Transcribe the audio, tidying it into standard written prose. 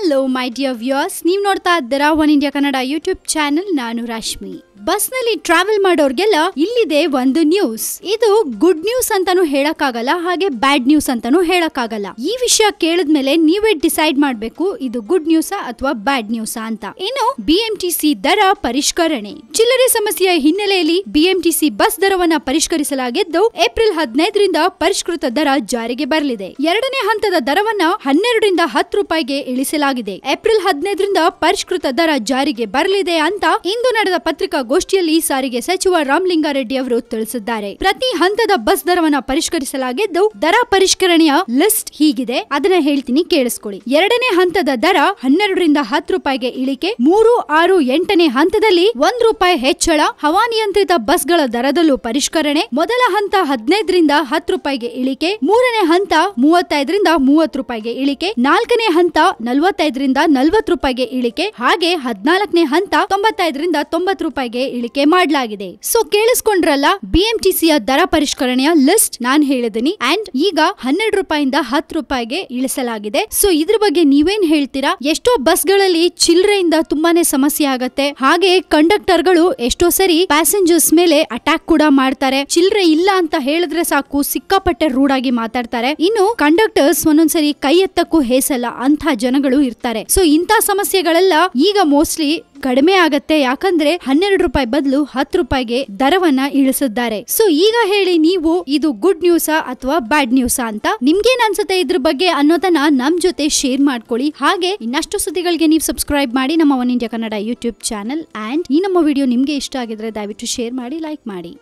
Hello my dear viewers, ನೀವು ನೋಡ್ತಾ ಇದ್ದೀರಾ one India Kannada YouTube channel. ನಾನು ರಶ್ಮಿ. ಬಸ್ ನಲ್ಲಿ ಟ್ರಾವೆಲ್ ಮಾಡೋರ್ಗೆಲ್ಲ ಇಲ್ಲಿದೆ ಒಂದು ನ್ಯೂಸ್. ಇದು ಗುಡ್ ನ್ಯೂಸ್ ಅಂತಾನು ಹೇಳಕ್ಕಾಗಲ್ಲ, ಹಾಗೆ ಬ್ಯಾಡ್ ನ್ಯೂಸ್ ಅಂತಾನು ಹೇಳಕ್ಕಾಗಲ್ಲ. ಈ ವಿಷಯ ಕೇಳಿದ್ಮೇಲೆ ನೀವೇ ಡಿಸೈಡ್ ಮಾಡ್ಬೇಕು ಇದು ಗುಡ್ ನ್ಯೂಸಾ ಅಥವಾ ಬ್ಯಾಡ್ ನ್ಯೂಸಾ ಅಂತ. ಇನ್ನು ಬಿಎಂಟಿಸಿ ದರ ಪರಿಷ್ಕರಣೆ. ಚಿಲ್ಲರೆ ಸಮಸ್ಯೆಯ ಹಿನ್ನೆಲೆಯಲ್ಲಿ ಬಿಎಂಟಿಸಿ ಬಸ್ ದರವನ್ನ ಪರಿಷ್ಕರಿಸಲಾಗಿದ್ದು ಏಪ್ರಿಲ್ 15ರಿಂದ ಪರಿಷ್ಕೃತ ದರ ಜಾರಿಗೆ ಬರಲಿದೆ. ಎರಡನೇ ಹಂತದ ದರವನ್ನ 12 ರಿಂದ 10 ರೂಪಾಯಿಗೆ ಇಳಿಸಲಾಗಿದೆ. ಏಪ್ರಿಲ್ 15ರಿಂದ ಪರಿಷ್ಕೃತ ದರ ಜಾರಿಗೆ ಬರಲಿದೆ ಅಂತ ಇಂದು ನಡೆದ ಪತ್ರಿಕಾಗೋಷ್ಠಿಯಲ್ಲಿ ಸಾರಿಗೆ ಸಚಿವ ರಾಮಲಿಂಗಾರೆಡ್ಡಿ ಅವರು ತಿಳಿಸಿದ್ದಾರೆ. ಪ್ರತಿ ಹಂತದ ಬಸ್ ದರವನ್ನ ಪರಿಷ್ಕರಿಸಲಾಗಿದ್ದು ದರ ಪರಿಷ್ಕರಣೆಯ ಲಿಸ್ಟ್ ಹೀಗಿದೆ, ಅದನ್ನ ಹೇಳ್ತೀನಿ ಕೇಳಿಸ್ಕೊಳ್ಳಿ. ಎರಡನೇ ಹಂತದ ದರ 12 ರಿಂದ 10 ರೂಪಾಯಿಗೆ ಇಳಿಕೆ. 3, 6, 8ನೇ ಹಂತದಲ್ಲಿ 1 ರೂಪಾಯಿ ಹೆಚ್ಚಳ. ಹವಾನಿಯಂತ್ರಿತ ಬಸ್ಗಳ ದರದಲ್ಲೂ ಪರಿಷ್ಕರಣೆ. ಮೊದಲ ಹಂತ 15 ರಿಂದ 10 ರೂಪಾಯಿಗೆ ಇಳಿಕೆ. ಮೂರನೇ ಹಂತ 35 ರಿಂದ 30 ರೂಪಾಯಿಗೆ ಇಳಿಕೆ. ನಾಲ್ಕನೇ ಹಂತ 45 ರಿಂದ 40 ರೂಪಾಯಿಗೆ ಇಳಿಕೆ. ಹಾಗೆ 14ನೇ ಹಂತ 95 ರಿಂದ 90 ರೂಪಾಯಿಗೆ ಇಳಿಕೆ ಮಾಡಲಾಗಿದೆ. ಸೊ ಕೇಳಿಸ್ಕೊಂಡ್ರಲ್ಲ, ಬಿಎಂಟಿಸಿಯ ದರ ಪರಿಷ್ಕರಣೆಯ ಲಿಸ್ಟ್ ನಾನ್ ಹೇಳಿದೀನಿ. ಅಂಡ್ ಈಗ 12 ರೂಪಾಯಿಂದ 10 ರೂಪಾಯಿಗೆ ಇಳಿಸಲಾಗಿದೆ. ಸೊ ಇದ್ರ ಬಗ್ಗೆ ನೀವೇನ್ ಹೇಳ್ತೀರಾ? ಎಷ್ಟೋ ಬಸ್ಗಳಲ್ಲಿ ಚಿಲ್ಲರೆಯಿಂದ ತುಂಬಾನೇ ಸಮಸ್ಯೆ ಆಗತ್ತೆ. ಹಾಗೆ ಕಂಡಕ್ಟರ್ ಗಳು ಎಷ್ಟೋ ಸರಿ ಪ್ಯಾಸೆಂಜರ್ಸ್ ಮೇಲೆ ಅಟ್ಯಾಕ್ ಕೂಡ ಮಾಡ್ತಾರೆ. ಚಿಲ್ಲರೆ ಇಲ್ಲ ಅಂತ ಹೇಳಿದ್ರೆ ಸಾಕು ಸಿಕ್ಕಾಪಟ್ಟೆ ರೂಡ್ ಆಗಿ ಮಾತಾಡ್ತಾರೆ. ಇನ್ನು ಕಂಡಕ್ಟರ್ಸ್ ಒಂದೊಂದ್ಸರಿ ಕೈ ಎತ್ತಕ್ಕೂ ಹೇಸಲ್ಲ ಅಂತ ಜನಗಳು ಇರ್ತಾರೆ. ಸೊ ಇಂಥ ಸಮಸ್ಯೆಗಳೆಲ್ಲ ಈಗ ಮೋಸ್ಟ್ಲಿ ಕಡಿಮೆ ಆಗತ್ತೆ. ಯಾಕಂದ್ರೆ 12 ರೂಪಾಯಿ ಬದಲು 10 ರೂಪಾಯಿಗೆ ದರವನ್ನ ಇಳಿಸಿದ್ದಾರೆ. ಸೊ ಈಗ ಹೇಳಿ ನೀವು, ಇದು ಗುಡ್ ನ್ಯೂಸಾ ಅಥವಾ ಬ್ಯಾಡ್ ನ್ಯೂಸಾ ಅಂತ? ನಿಮ್ಗೇನ್ ಅನ್ಸುತ್ತೆ ಇದ್ರ ಬಗ್ಗೆ ಅನ್ನೋದನ್ನ ನಮ್ ಜೊತೆ ಶೇರ್ ಮಾಡ್ಕೊಳ್ಳಿ. ಹಾಗೆ ಇನ್ನಷ್ಟು ಸುದ್ದಿಗಳಿಗೆ ನೀವು ಸಬ್ಸ್ಕ್ರೈಬ್ ಮಾಡಿ ನಮ್ಮ one India Kannada YouTube channel. And ಈ ನಮ್ಮ ವಿಡಿಯೋ ನಿಮ್ಗೆ ಇಷ್ಟ ಆಗಿದ್ರೆ ದಯವಿಟ್ಟು ಶೇರ್ ಮಾಡಿ, ಲೈಕ್ ಮಾಡಿ.